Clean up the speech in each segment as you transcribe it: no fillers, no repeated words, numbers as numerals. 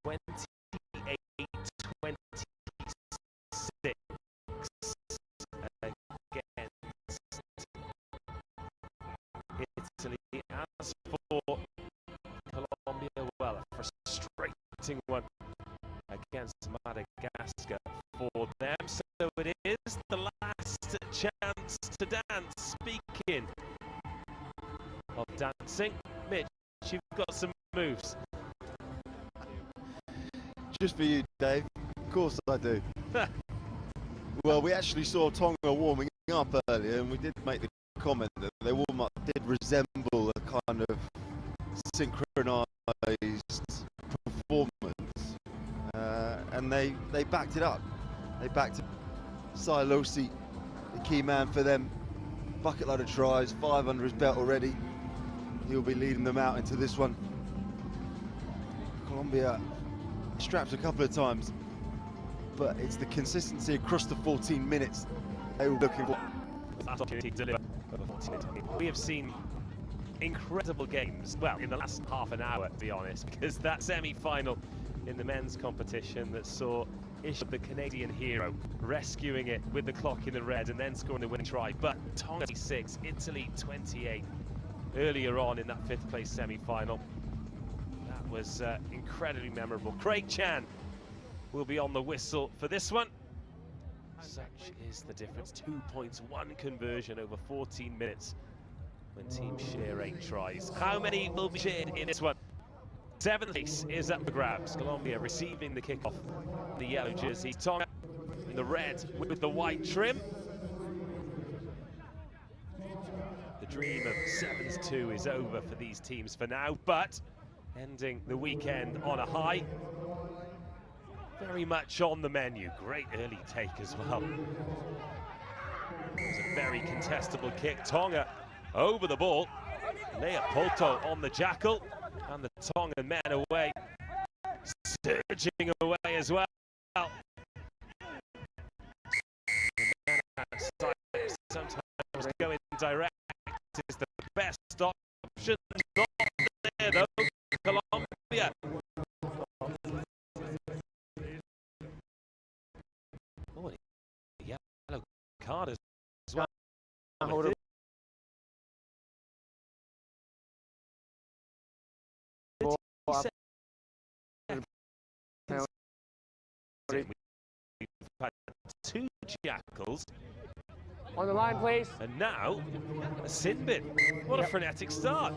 28-26 against Italy. As for Colombia, well, a frustrating one against Madagascar for them. So it is the last chance to dance. Speaking of dancing, Mitch, you've got some moves. Just for you, Dave. Of course I do. Well, we actually saw Tonga warming up earlier, and we did make the comment that their warm-up did resemble a kind of synchronized performance, and they backed it up. They backed it. Silosi, the key man for them, bucket load of tries, 5 under his belt already. He'll be leading them out into this one. Colombia strapped a couple of times, but it's the consistency across the 14 minutes they were looking for. We have seen incredible games, well, in the last half an hour, to be honest, because that semi-final in the men's competition that saw the Canadian hero rescuing it with the clock in the red and then scoring the winning try. But Tonga 26, Italy 28 earlier on in that 5th place semi-final. That was incredibly memorable. Craig Chan will be on the whistle for this one. Such is the difference. 2.1 conversion over 14 minutes when teams share 8 tries. How many will be shared in this one? 7th place is up for grabs. Colombia receiving the kickoff. The yellow jersey. Tonga in the red with the white trim. The dream of 7-2 is over for these teams for now, but ending the weekend on a high. Very much on the menu. Great early take as well. It was a very contestable kick. Tonga over the ball. Leopoldo on the jackal. And the Tongan men away. Surging away as well. The men outside sometimes going direct is the best option. Not there though. Colombia. Oh, a yellow card as well. We've had 2 jackals. On the line, please. And now, a sin bin. What a frenetic start.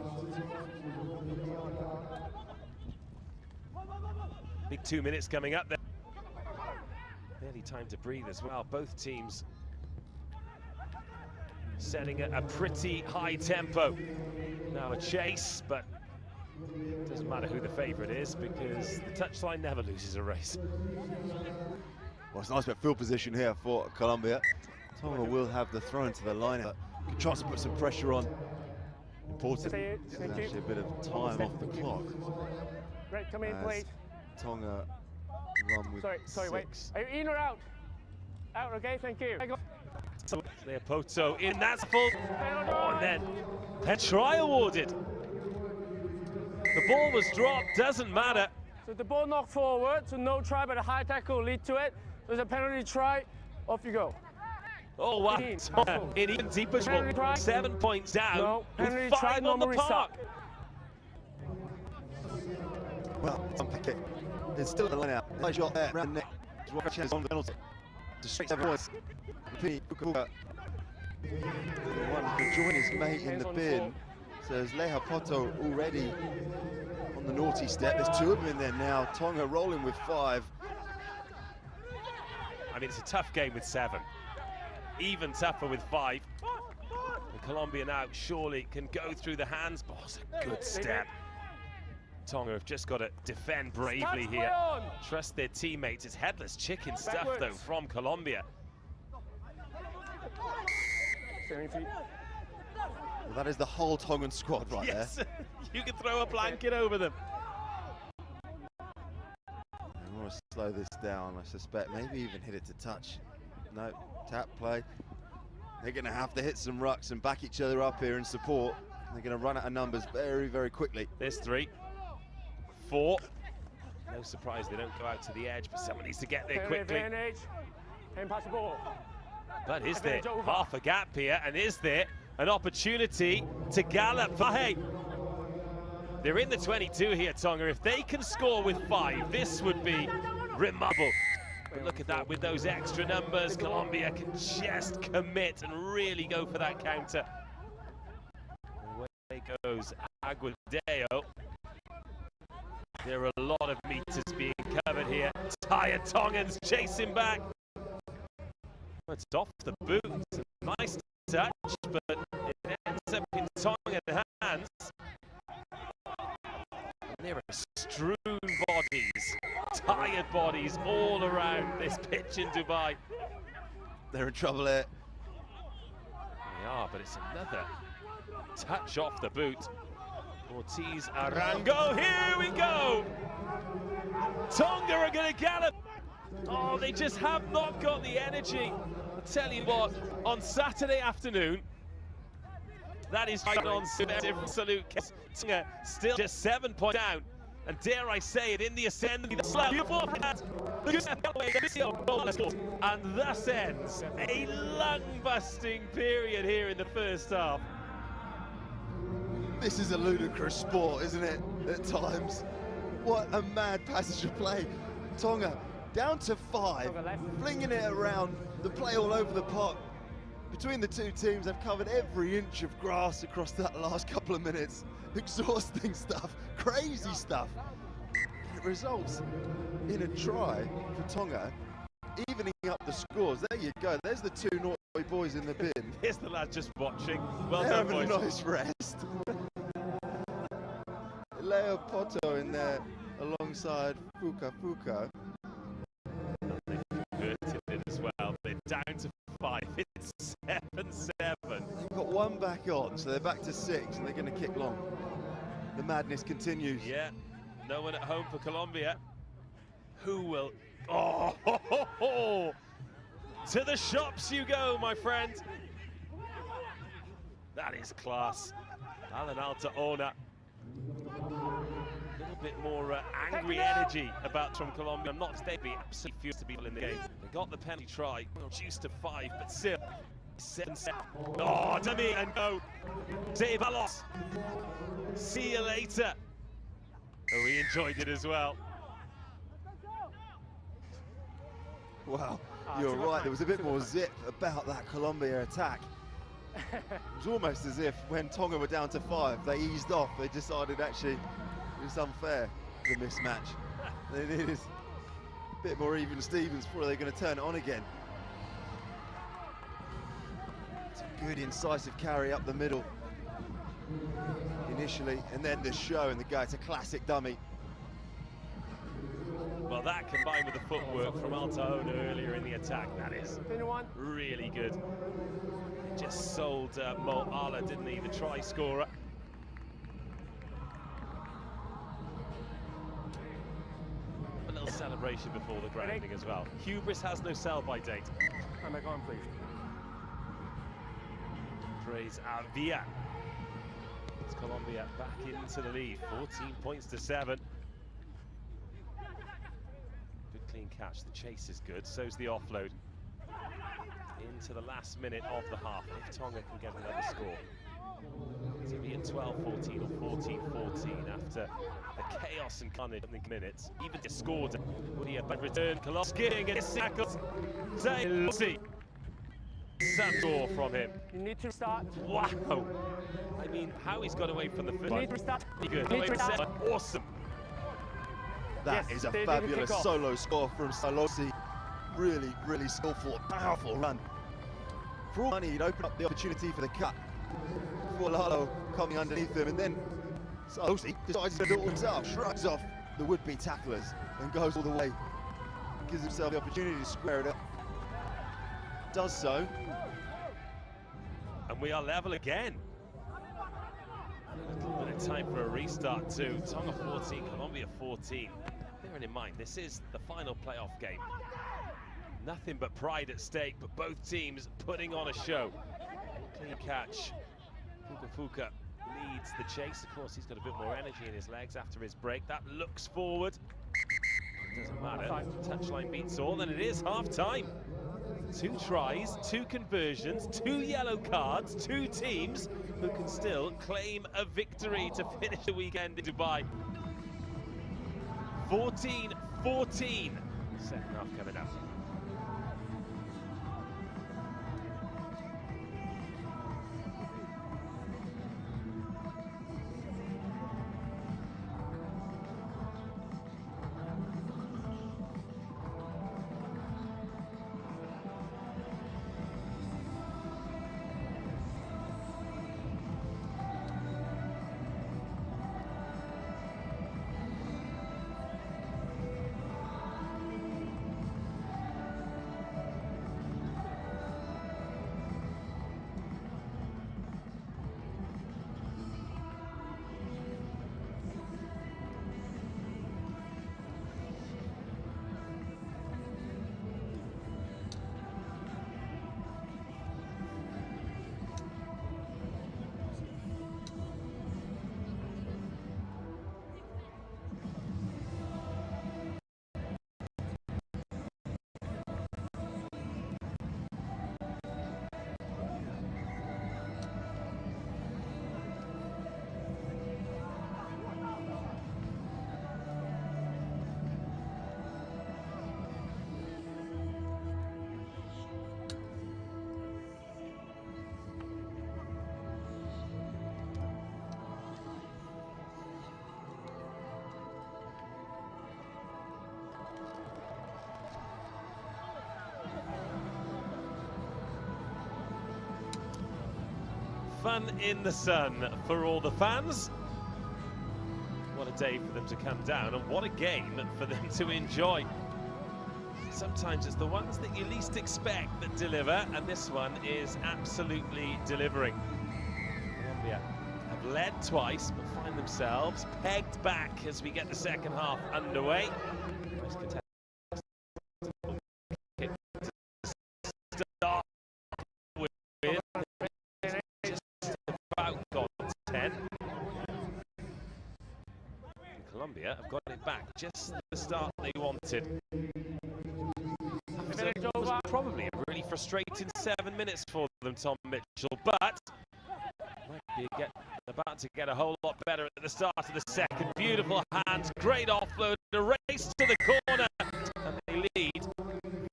Big 2 minutes coming up there. Barely time to breathe as well. Both teams setting a pretty high tempo. Now a chase, but it doesn't matter who the favourite is because the touchline never loses a race. Well, it's nice field position here for Colombia. Tonga will have the throw into the line. Good chance to put some pressure on. Important. There's actually a bit of time off the clock. Great, come in, please. Tonga run with Sorry, wait. Are you in or out? Out, okay, thank you. So Leopoldo in, that's full. Oh, and then a try awarded. The ball was dropped, doesn't matter. So the ball knocked forward, so no try, but a high tackle will lead to it. There's a penalty try, off you go. Oh wow, in even deeper trouble. 7 points down, no, with 5 on the park. Well, unpick it. There's still a line out. Nice shot there, around the neck. Chance on the penalty. To straight 7 points. The one can join his mate in the bin. So there's Leopoldo already on the naughty step. There's 2 of them in there now. Tonga rolling with 5. I mean, it's a tough game with 7. Even tougher with 5. And Colombia now surely can go through the hands. Oh, it's a good step. Tonga have just got to defend bravely here. Trust their teammates. It's headless chicken stuff, though, from Colombia. Well, that is the whole Tongan squad right there. You can throw a blanket over them. I want to slow this down, I suspect. Maybe even hit it to touch. No, tap play. They're going to have to hit some rucks and back each other up here in support. They're going to run out of numbers very, very quickly. There's 3, 4. No surprise they don't go out to the edge, but someone needs to get there Penalty quickly. advantage. And pass the ball. But is there Advantage over. half a gap here, and is there an opportunity to gallop? Hey, they're in the 22 here, Tonga. If they can score with 5, this would be remarkable. But look at that, with those extra numbers, Colombia can just commit and really go for that counter. Away goes Aguadeo. There are a lot of meters being covered here. Tired Tongans chasing back. It's off the boot. It's a nice touch, but it ends up in Tongan hands. And there are strewn bodies, tired bodies all around this pitch in Dubai. They're in trouble here. They are, but it's another touch off the boot. Ortiz Arango, here we go! Tonga are going to gallop. Oh, they just have not got the energy. I'll tell you what, on Saturday afternoon, that is on absolute case. Tonga still just 7 points down. And dare I say it, in the ascending, and thus ends a lung-busting period here in the first half. This is a ludicrous sport, isn't it, at times? What a mad passage of play. Tonga down to 5, flinging it around, the play all over the park. Between the two teams, they've covered every inch of grass across that last couple of minutes. Exhausting stuff, crazy stuff. And it results in a try for Tonga, evening up the scores. There you go, there's the 2 naughty boys in the bin. Here's the lad just watching. Well They're done, having boys. a nice rest. Leo Poto in there alongside Fuka. They've converted it as well. They're down to 5. It's 7-7. They've got 1 back on, so they're back to 6, and they're going to kick long. The madness continues. Yeah, no one at home for Colombia. Who will... Oh, ho, ho, ho. To the shops you go, my friend. That is class. Alan Altaona. A little bit more angry energy about from Colombia. I'm not they'd be absolutely furious to be in the game. They got the penalty try, reduced to 5, but still 7-7. Oh, dummy and go. Ceballos. See you later. Oh, he enjoyed it as well. Wow, you're right. There was a bit more zip about that Colombia attack. It was almost as if when Tonga were down to 5, they eased off. They decided actually it was unfair, the mismatch. They needed a bit more even Stevens before they're going to turn it on again. It's a good incisive carry up the middle initially, and then the show and the guy. It's a classic dummy. Well, that combined with the footwork from Altaona earlier in the attack, that is really good. Just sold Mo Ala, didn't he, the try scorer. A little celebration before the grounding as well. Hubris has no sell-by date. Come back on, please. Praise Avia. It's Colombia back into the lead, 14 points to 7. Good clean catch, the chase is good, so's the offload. Into the last minute of the half, if Tonga can get another score. It'll be at 12-14 or 14-14 after the chaos and carnage in the minutes. Even just scored. Would he have a return? Koloski gets tackled. Zaylusi. Some score from him. You need to start. Wow. I mean, how he's got away from the first one. You need to start. Good. You need to start. Awesome. That is a fabulous solo score from Salosi. Really, really skillful, powerful run. For all money, he'd open up the opportunity for the cut before Lalo coming underneath him, and then Salosi decides to do it himself, shrugs off the would-be tacklers and goes all the way. Gives himself the opportunity to square it up. Does so. And we are level again. And a little bit of time for a restart too. Tonga 14, Colombia 14. Bearing in mind, this is the final playoff game. Nothing but pride at stake, but both teams putting on a show. Clean catch. Fuka leads the chase. Of course, he's got a bit more energy in his legs after his break. That looks forward. Doesn't matter. Touchline beats all, and it is half-time. 2 tries, 2 conversions, 2 yellow cards, 2 teams who can still claim a victory to finish the weekend in Dubai. 14-14. Second half coming up. Fun in the sun for all the fans. What a day for them to come down, and what a game for them to enjoy. Sometimes it's the ones that you least expect that deliver, and this one is absolutely delivering. Colombia have led twice, but find themselves pegged back as we get the second half underway. Nice contest. Colombia have got it back, just the start they wanted. It was probably a really frustrating 7 minutes for them, Tom Mitchell, but might be about to get a whole lot better at the start of the second. Beautiful hands, great offload, a race to the corner, and they lead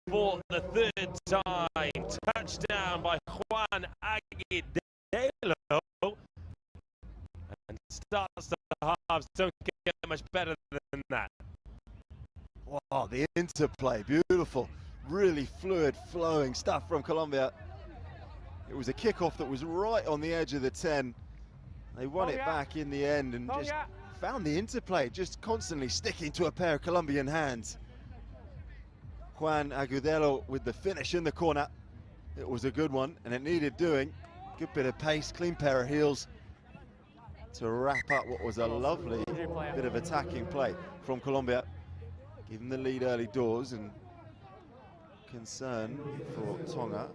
for the third time. Touchdown by Juan Agudelo, and starts the halves don't get much better than that. Wow, the interplay, beautiful, really fluid, flowing stuff from Colombia. It was a kickoff that was right on the edge of the 10. They won it back in the end and just found the interplay, just constantly sticking to a pair of Colombian hands. Juan Agudelo with the finish in the corner. It was a good one, and it needed doing. Good bit of pace, clean pair of heels to wrap up what was a lovely bit of attacking play from Colombia. Given the lead early doors, and concern for Tonga,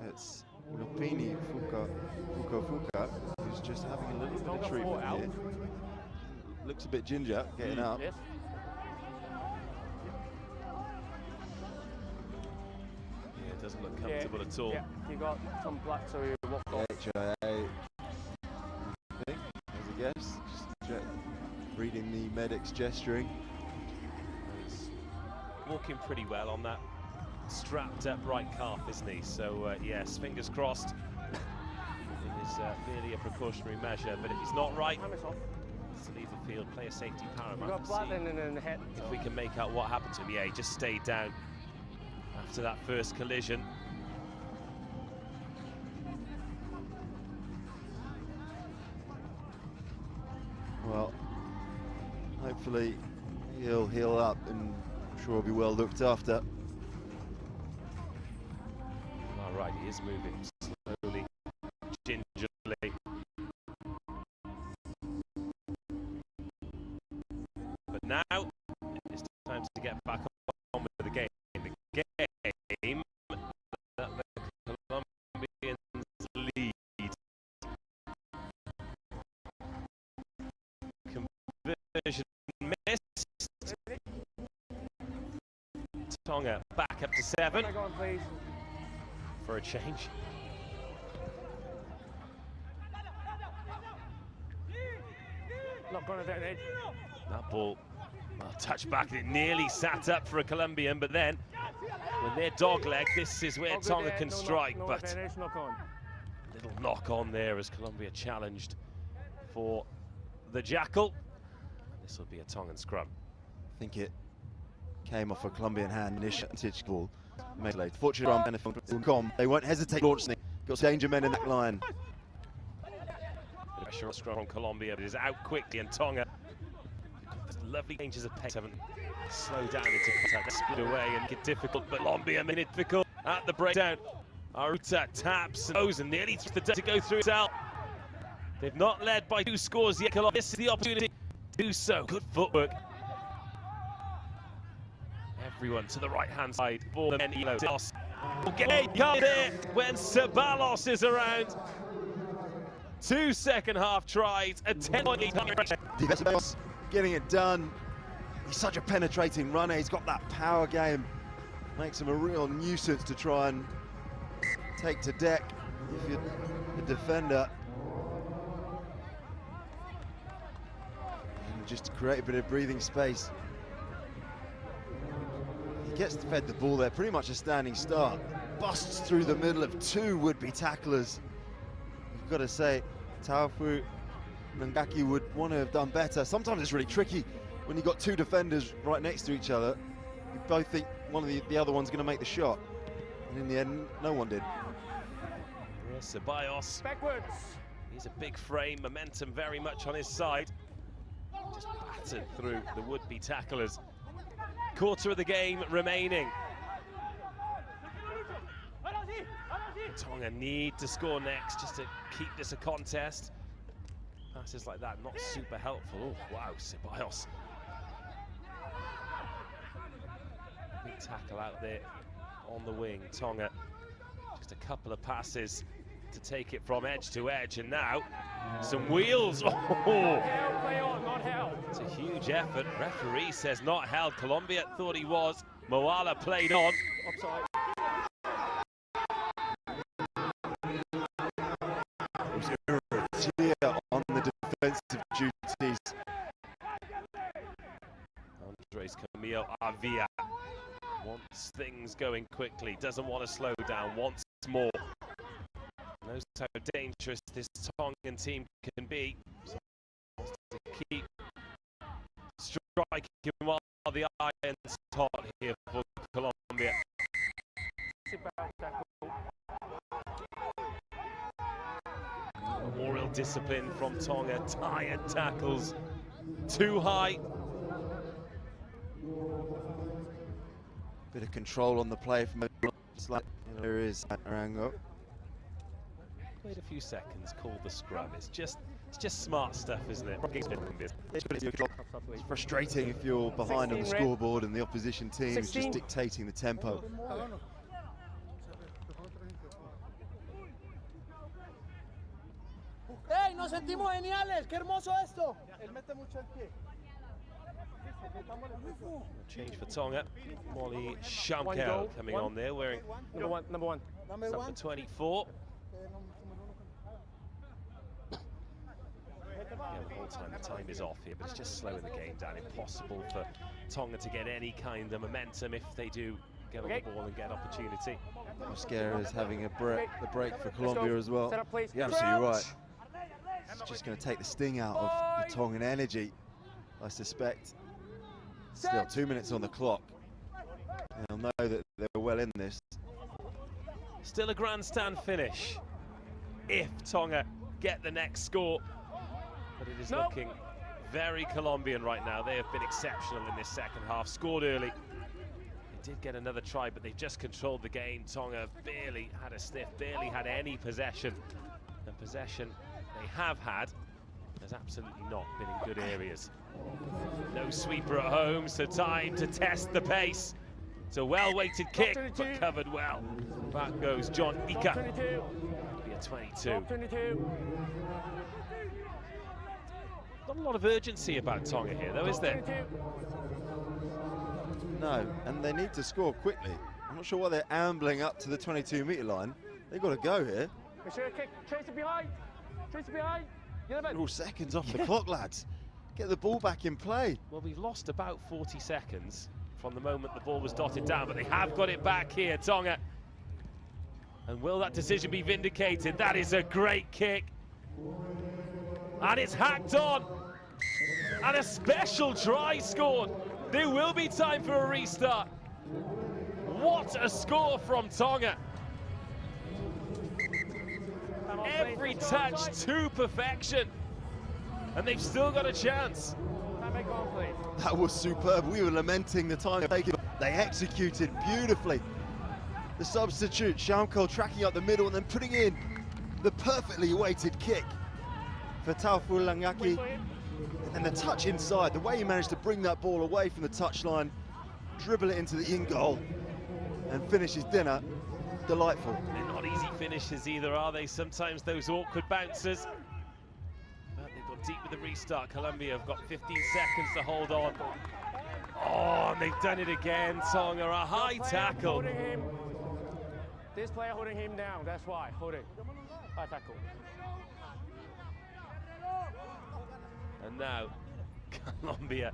it's Lupini Fuka, who's just having a little bit of treatment here. Looks a bit ginger, getting up. Yes. Yeah, it doesn't look comfortable at all. Yeah, you got some black, so you walked off. HIA, I think, as a guess. Just reading the medic's gesturing. He's walking pretty well on that strapped up right calf, isn't he? So yes, fingers crossed. It is merely a precautionary measure, but if he's not right, he's to leave the field, player safety paramount. To see in the head. if we can make out what happened to him. Yeah, he just stayed down after that first collision. Well, hopefully he'll heal up, and I'm sure he'll be well looked after. All right, he is moving slowly, gingerly. But now it's time to get back on with the game. The game that the Colombians lead. Conversion missed. Tonga back up to 7 Back on, please. for a change. Not going to that edge. That ball, well, touched back, it nearly sat up for a Colombian, but then when they're dogleg, this is where Tonga can strike, but knock on. little knock on there as Colombia challenged for the jackal. This will be a Tongan scrum. I think it came off a Colombian hand, initiative ball. Fortunately, they won't hesitate launching it. Got danger men in that line. Pressure on scrum on Colombia, but it is out quickly, and Tonga, lovely changes of pace, haven't slowed down into contact, split away and get difficult, but Colombia minute difficult at the breakdown. Aruta taps and goes and nearly through the to go through it out. They've not led by 2 scores yet. Colombia, this is the opportunity to do so. Good footwork. Everyone to the right-hand side for the men. Okay, come there when Ceballos is around. 2 second-half tries, a 10-point lead. Getting it done. He's such a penetrating runner. He's got that power game. Makes him a real nuisance to try and take to deck if you're a defender. And just to create a bit of breathing space. He gets fed the ball there, pretty much a standing start. Busts through the middle of 2 would-be tacklers. You've got to say, Taufu Nangaki would want to have done better. Sometimes it's really tricky when you've got 2 defenders right next to each other. You both think one of the other one's going to make the shot. And in the end, no one did. Yes, Ceballos. Backwards. He's a big frame, momentum very much on his side. Just battered through the would-be tacklers. Quarter of the game remaining. Tonga need to score next just to keep this a contest. Passes like that, not super helpful. Oh, wow, Ceballos. Big tackle out there on the wing. Tonga, just a couple of passes to take it from edge to edge, and now some wheels. Oh, Play on, not held. it's a huge effort. Referee says not held. Colombia thought he was. Moala played on. Offside. On the defensive duties. Andres Camille Avia wants things going quickly, doesn't want to slow down, wants more. Knows how dangerous this Tongan team can be. So wants to keep striking while the iron's hot here for Colombia. More real discipline from Tonga. Tired tackles, too high. Bit of control on the play from there is Arango. Wait a few seconds, call the scrum. It's just smart stuff, isn't it? It's frustrating if you're behind on the scoreboard and the opposition team is just dictating the tempo. ¡Ey, nos sentimos geniales! ¡Qué hermoso esto! Él mete mucho el pie. Change for Tonga. Molly Shamkel coming on there, wearing Number one. number 24. Yeah, the whole time the time is off here, but it's just slowing the game down. Impossible for Tonga to get any kind of momentum if they do get on the ball and get opportunity. Mosquera is having a break for Colombia as well. Set up, please. You're absolutely right. It's just going to take the sting out of the Tongan energy, I suspect. Still 2 minutes on the clock. They'll know that they're well in this. Still a grandstand finish if Tonga get the next score. But it is looking very Colombian right now. They have been exceptional in this second half. Scored early. They did get another try, but they've just controlled the game. Tonga barely had a sniff, barely had any possession. The possession they have had has absolutely not been in good areas. No sweeper at home, so time to test the pace. It's a well-weighted kick, but covered well. Back goes John Ika. 22. Be a 22. 22. Not a lot of urgency about Tonga here, though, is there? 22. No, and they need to score quickly. I'm not sure why they're ambling up to the 22-metre line. They've got to go here. Chase it behind. Chase it behind. All seconds off the clock, lads. Get the ball back in play. Well, we've lost about 40 seconds from the moment the ball was dotted down, but they have got it back here, Tonga. And will that decision be vindicated? That is a great kick. And it's hacked on. And a special try scored. There will be time for a restart. What a score from Tonga. Every touch to perfection. And they've still got a chance. That was superb. We were lamenting the time taken. They executed beautifully. The substitute, Shamko, tracking up the middle and then putting in the perfectly weighted kick for Taufu Langaki. And then the touch inside, the way he managed to bring that ball away from the touchline, dribble it into the in goal and finish his dinner. Delightful. They're not easy finishes either, are they? Sometimes those awkward bounces. But they've gone deep with the restart. Colombia have got 15 seconds to hold on. Oh, and they've done it again. Tonga, a high tackle. This player holding him down, that's why. Holding. High tackle. And now, Colombia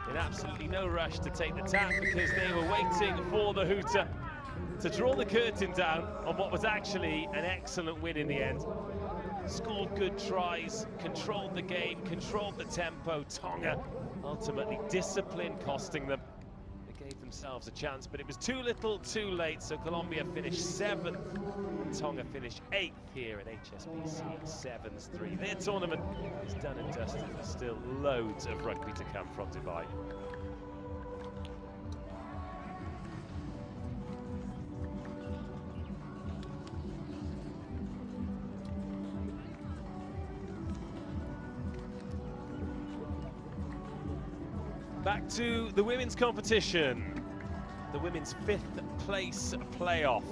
in absolutely no rush to take the tap because they were waiting for the hooter to draw the curtain down on what was actually an excellent win in the end. Scored good tries, controlled the game, controlled the tempo. Tonga ultimately discipline costing them. They gave themselves a chance, but it was too little, too late. So Colombia finished 7th, and Tonga finished 8th here at HSBC 7-3. Their tournament is done and dusted. There's still loads of rugby to come from Dubai. Back to the women's competition, the women's 5th place playoff.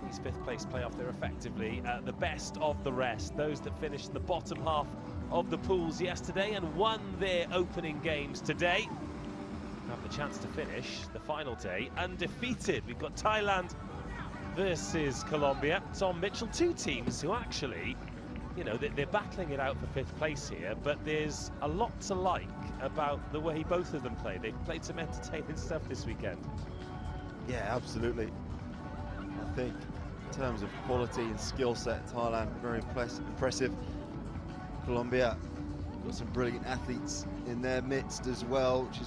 These 5th place playoff, they're effectively the best of the rest. Those that finished in the bottom half of the pools yesterday and won their opening games today have the chance to finish the final day undefeated. We've got Thailand versus Colombia. Tom Mitchell, two teams who actually, you know, they're battling it out for 5th place here, but there's a lot to like about the way both of them play. They've played some entertaining stuff this weekend. Yeah, absolutely. I think in terms of quality and skill set, Thailand very impressive. Colombia got some brilliant athletes in their midst as well, which is